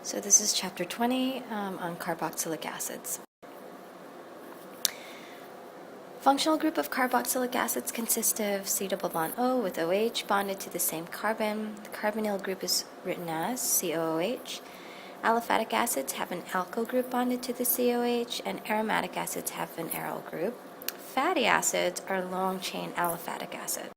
So this is chapter 20 on carboxylic acids. Functional group of carboxylic acids consists of C double bond O with OH bonded to the same carbon. The carbonyl group is written as COOH. Aliphatic acids have an alkyl group bonded to the COH, and aromatic acids have an aryl group. Fatty acids are long-chain aliphatic acids.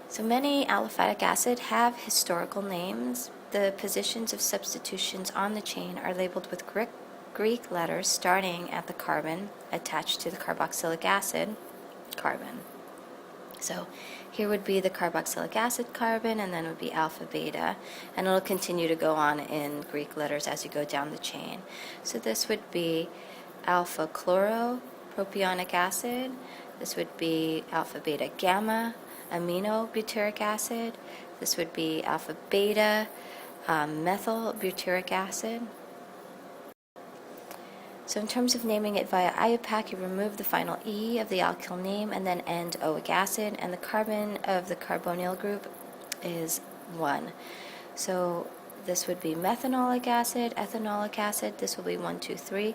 So many aliphatic acids have historical names. The positions of substitutions on the chain are labeled with Greek letters starting at the carbon attached to the carboxylic acid carbon. So here would be the carboxylic acid carbon, and then would be alpha beta, and it'll continue to go on in Greek letters as you go down the chain. So this would be alpha chloropropionic acid. This would be alpha beta gamma aminobutyric acid. This would be alpha beta methyl butyric acid. So in terms of naming it via IUPAC, you remove the final E of the alkyl name and then end oic acid, and the carbon of the carbonyl group is 1. So this would be methanolic acid, ethanolic acid. This will be 1, 2, 3.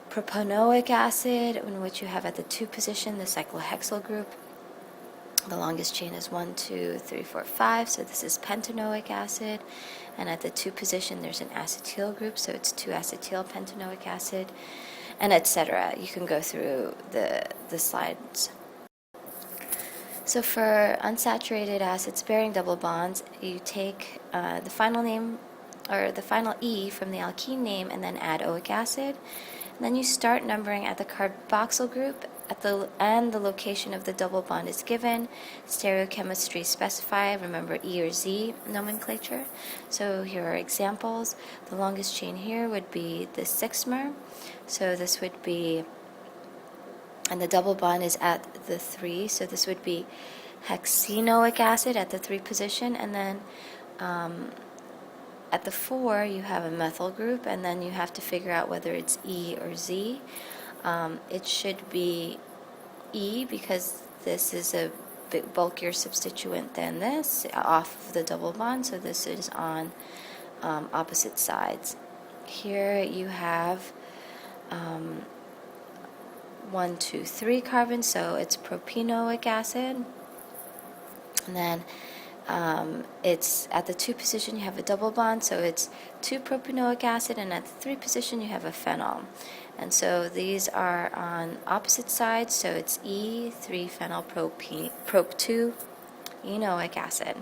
Propanoic acid, in which you have at the 2 position the cyclohexyl group. The longest chain is 1, 2, 3, 4, 5, so this is pentanoic acid. And at the 2 position, there's an acetyl group, so it's 2-acetyl pentanoic acid, and etc. You can go through the slides. So for unsaturated acids bearing double bonds, you take the final name, or the final E from the alkene name, and then add oic acid. And then you start numbering at the carboxyl group, and the location of the double bond is given. Stereochemistry specify, remember E or Z nomenclature. So here are examples. The longest chain here would be the 6-mer. So this would be, and the double bond is at the 3, so this would be hexenoic acid at the 3 position, and then at the 4 you have a methyl group, and then you have to figure out whether it's E or Z. It should be E because this is a bit bulkier substituent than this off of the double bond, so this is on opposite sides. Here you have 1, 2, 3 carbons, so it's propanoic acid, and then it's at the 2 position you have a double bond, so it's 2-propanoic acid, and at the 3 position you have a phenol. And so these are on opposite sides, so it's E, 3-phenyl-prop-2 enoic acid.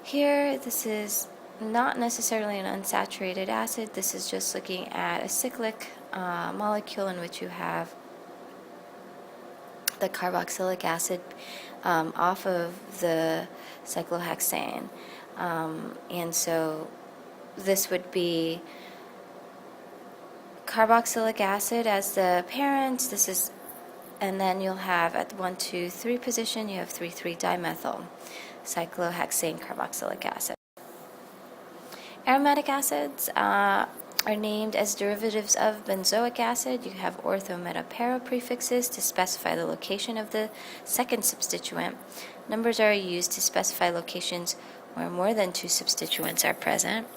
Here, this is not necessarily an unsaturated acid. This is just looking at a cyclic molecule in which you have the carboxylic acid off of the cyclohexane. And so this would be carboxylic acid as the parent. This is, and then you'll have at the 1, 2, 3 position you have 3,3-dimethyl cyclohexane carboxylic acid. Aromatic acids are named as derivatives of benzoic acid. You have ortho-meta-para prefixes to specify the location of the second substituent. Numbers are used to specify locations where more than 2 substituents are present.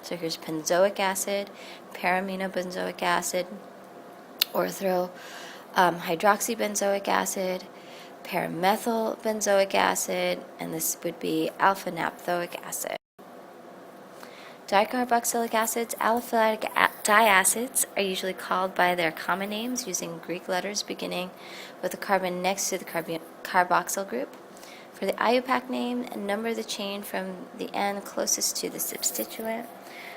So here's benzoic acid, para-aminobenzoic acid, ortho-hydroxybenzoic acid, paramethyl benzoic acid, and this would be alpha-naphthoic acid. Dicarboxylic acids, aliphatic diacids, are usually called by their common names using Greek letters beginning with the carbon next to the carboxyl group. For the IUPAC name, number the chain from the end closest to the substituent.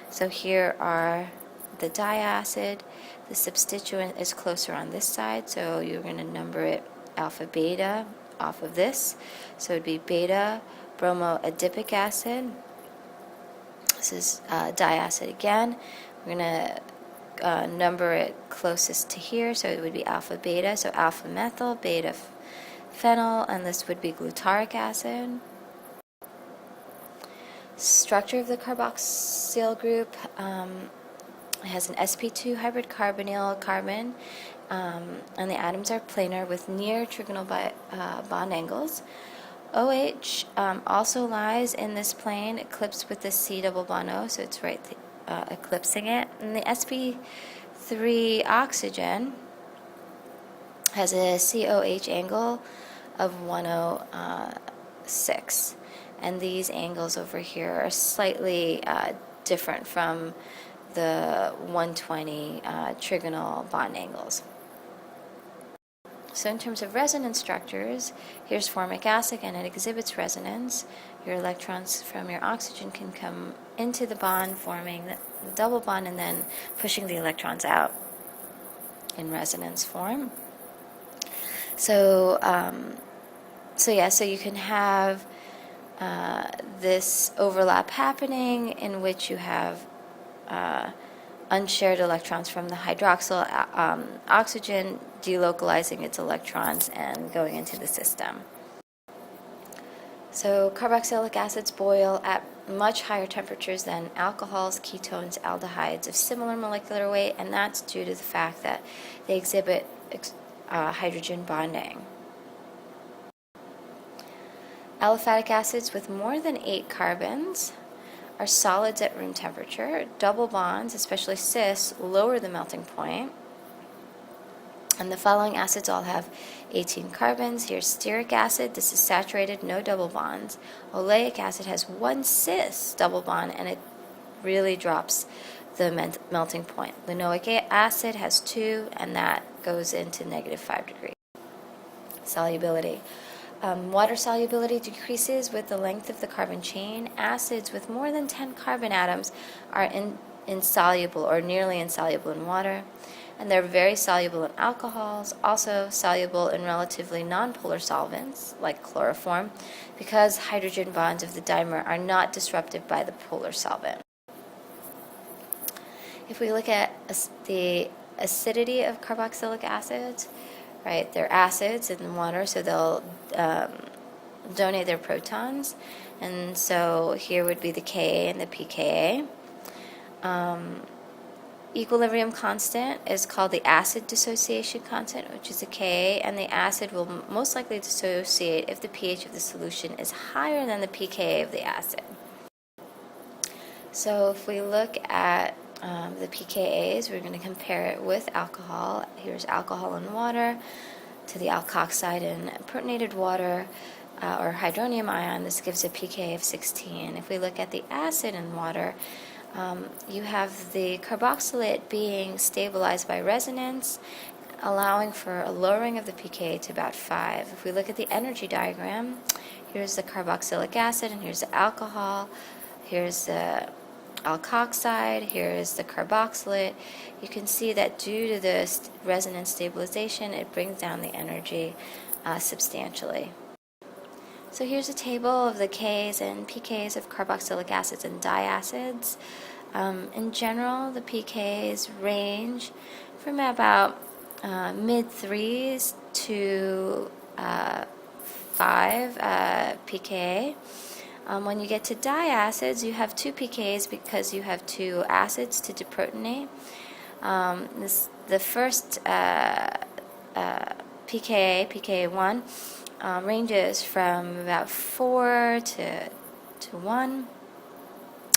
So here are the diacid. The substituent is closer on this side, so you're going to number it alpha beta off of this. So it would be beta bromoadipic acid. This is diacid again. We're going to number it closest to here, so it would be alpha beta, so alpha methyl, beta phenyl, and this would be glutaric acid. Structure of the carboxyl group, it has an sp2 hybrid carbonyl carbon, and the atoms are planar with near trigonal bond angles. OH also lies in this plane, eclipsed with the C double bond O, so it's right eclipsing it. And the sp3 oxygen has a COH angle of 106. And these angles over here are slightly different from the 120 trigonal bond angles. So in terms of resonance structures, here's formic acid and it exhibits resonance. Your electrons from your oxygen can come into the bond, forming the double bond and then pushing the electrons out in resonance form. So you can have this overlap happening in which you have unshared electrons from the hydroxyl oxygen delocalizing its electrons and going into the system. So carboxylic acids boil at much higher temperatures than alcohols, ketones, aldehydes of similar molecular weight, and that's due to the fact that they exhibit hydrogen bonding. Aliphatic acids with more than 8 carbons are solids at room temperature. Double bonds, especially cis, lower the melting point. And the following acids all have 18 carbons. Here's stearic acid. This is saturated, no double bonds. Oleic acid has 1 cis double bond, and it really drops the melting point. Linoleic acid has 2, and that goes into -5 degrees. Solubility. Water solubility decreases with the length of the carbon chain. Acids with more than 10 carbon atoms are insoluble or nearly insoluble in water, and they're very soluble in alcohols, also soluble in relatively nonpolar solvents like chloroform, because hydrogen bonds of the dimer are not disrupted by the polar solvent. If we look at the acidity of carboxylic acids, right, they're acids in water, so they'll donate their protons, and so here would be the Ka and the pKa. Equilibrium constant is called the acid dissociation constant, which is a Ka, and the acid will most likely dissociate if the pH of the solution is higher than the pKa of the acid. So if we look at the pKa's, we're going to compare it with alcohol. Here's alcohol in water to the alkoxide in protonated water or hydronium ion. This gives a pK of 16. If we look at the acid in water, you have the carboxylate being stabilized by resonance, allowing for a lowering of the pK to about 5. If we look at the energy diagram, here's the carboxylic acid and here's the alcohol. Here's the alkoxide, here is the carboxylate. You can see that due to the resonance stabilization, it brings down the energy substantially. So here's a table of the Ks and pKs of carboxylic acids and diacids. In general, the pKs range from about mid-3s to 5 pKa. When you get to diacids, you have 2 pKs because you have 2 acids to deprotonate. The first pKa1, ranges from about 4 to 1.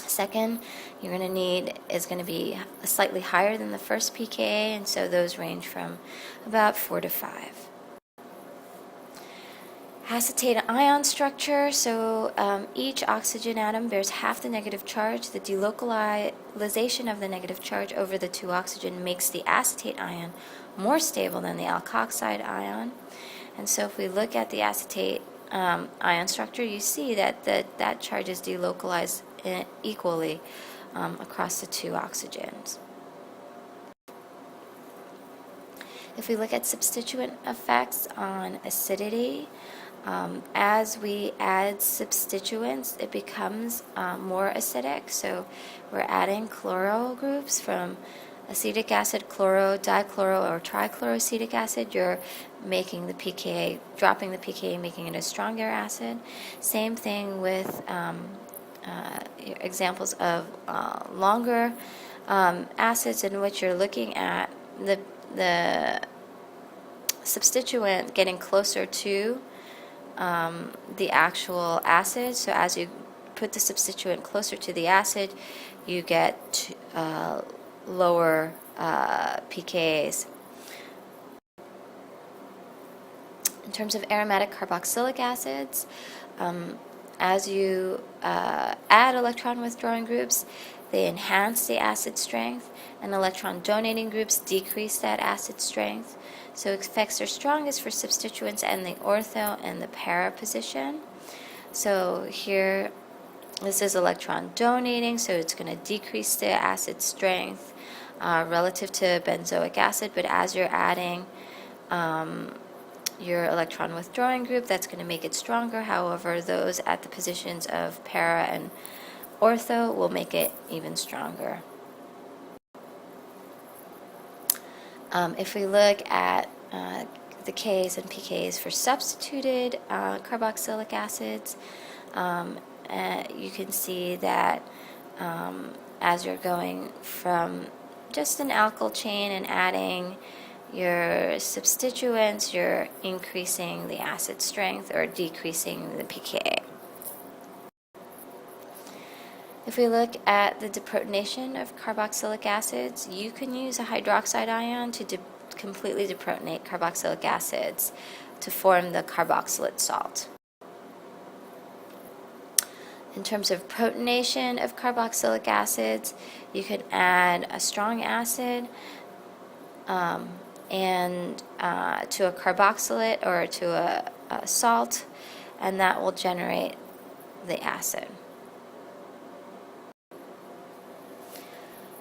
Second, you're going to need is going to be slightly higher than the first pKa, and so those range from about 4 to 5. Acetate ion structure, so each oxygen atom bears half the negative charge. The delocalization of the negative charge over the 2 oxygen makes the acetate ion more stable than the alkoxide ion. And so if we look at the acetate ion structure, you see that that charge is delocalized equally across the 2 oxygens. If we look at substituent effects on acidity, as we add substituents, it becomes more acidic. So we're adding chloro groups from acetic acid, chloro, dichloro, or trichloroacetic acid. You're making the pKa, dropping the pKa, making it a stronger acid. Same thing with examples of longer acids in which you're looking at the substituent getting closer to the actual acid. So as you put the substituent closer to the acid, you get lower pKa's. In terms of aromatic carboxylic acids, as you add electron withdrawing groups, they enhance the acid strength, and electron donating groups decrease that acid strength. So effects are strongest for substituents and the ortho and the para position. So here, this is electron donating, so it's going to decrease the acid strength relative to benzoic acid, but as you're adding your electron withdrawing group, that's going to make it stronger. However, those at the positions of para and ortho will make it even stronger. If we look at the K's and pKa's for substituted carboxylic acids, you can see that as you're going from just an alkyl chain and adding your substituents, you're increasing the acid strength or decreasing the pKa. If we look at the deprotonation of carboxylic acids, you can use a hydroxide ion to completely deprotonate carboxylic acids to form the carboxylate salt. In terms of protonation of carboxylic acids, you can add a strong acid and to a carboxylate or to a salt, and that will generate the acid.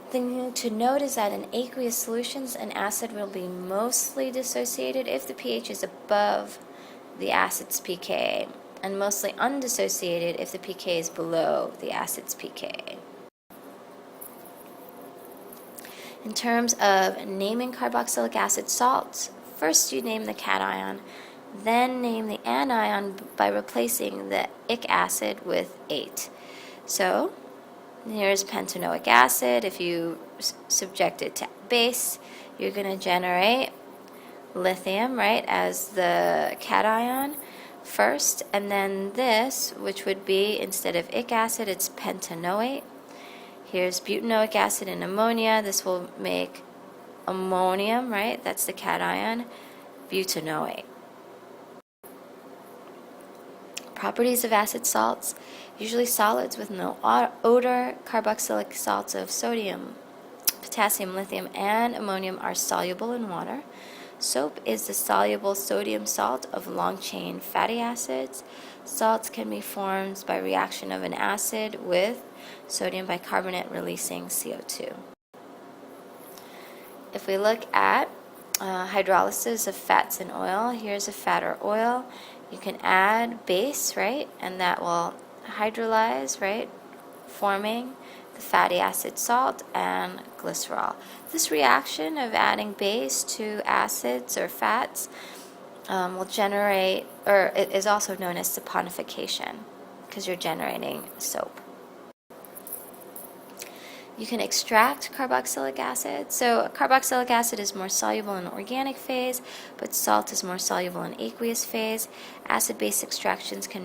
The thing to note is that in aqueous solutions, an acid will be mostly dissociated if the pH is above the acid's pKa, and mostly undissociated if the pKa is below the acid's pKa. In terms of naming carboxylic acid salts, first you name the cation, then name the anion by replacing the ic acid with ate. So here's pentanoic acid. If you subject it to base, you're going to generate lithium, right, as the cation first, and then this, which would be, instead of ic acid, it's pentanoate. Here's butanoic acid and ammonia. This will make ammonium, right, that's the cation, butanoate. Properties of acid salts: usually solids with no odor. Carboxylic salts of sodium, potassium, lithium, and ammonium are soluble in water. Soap is the soluble sodium salt of long-chain fatty acids. Salts can be formed by reaction of an acid with sodium bicarbonate releasing CO2. If we look at hydrolysis of fats and oil, here's a fat or oil. You can add base, right, and that will hydrolyze, right, forming the fatty acid salt and glycerol. This reaction of adding base to acids or fats will generate, or it is also known as saponification, because you're generating soap. You can extract carboxylic acid. So carboxylic acid is more soluble in organic phase, but salt is more soluble in aqueous phase. Acid-base extractions can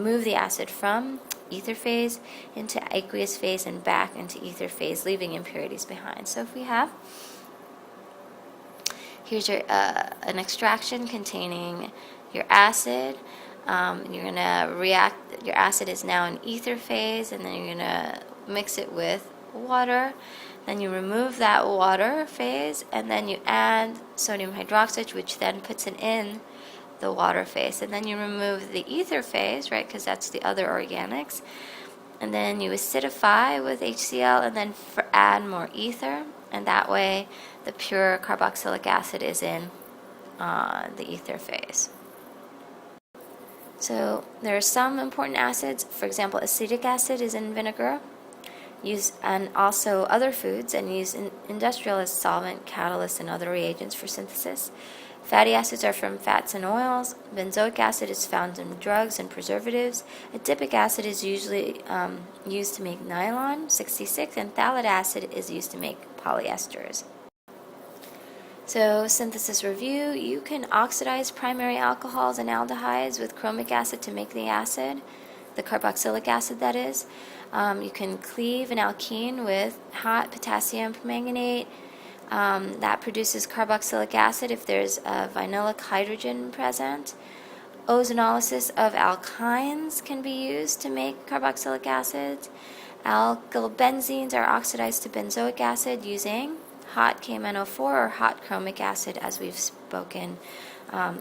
move the acid from ether phase into aqueous phase and back into ether phase, leaving impurities behind. So if we have, here's your an extraction containing your acid. You're going to react, your acid is now in ether phase, and then you're going to mix it with water. Then you remove that water phase, and then you add sodium hydroxide, which then puts it in the water phase. And then you remove the ether phase, right, because that's the other organics. And then you acidify with HCl, and then add more ether, and that way the pure carboxylic acid is in the ether phase. So there are some important acids. For example, acetic acid is in vinegar, and also other foods, and used in industrial as solvent, catalyst, and other reagents for synthesis. Fatty acids are from fats and oils. Benzoic acid is found in drugs and preservatives. Adipic acid is usually used to make nylon, 66, and phthalic acid is used to make polyesters. So synthesis review, you can oxidize primary alcohols and aldehydes with chromic acid to make the acid, the carboxylic acid that is. You can cleave an alkene with hot potassium permanganate. That produces carboxylic acid if there's a vinylic hydrogen present. Ozonolysis of alkynes can be used to make carboxylic acids. Alkyl benzenes are oxidized to benzoic acid using hot KMnO4 or hot chromic acid, as we've spoken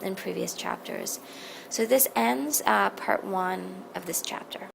in previous chapters. So this ends part 1 of this chapter.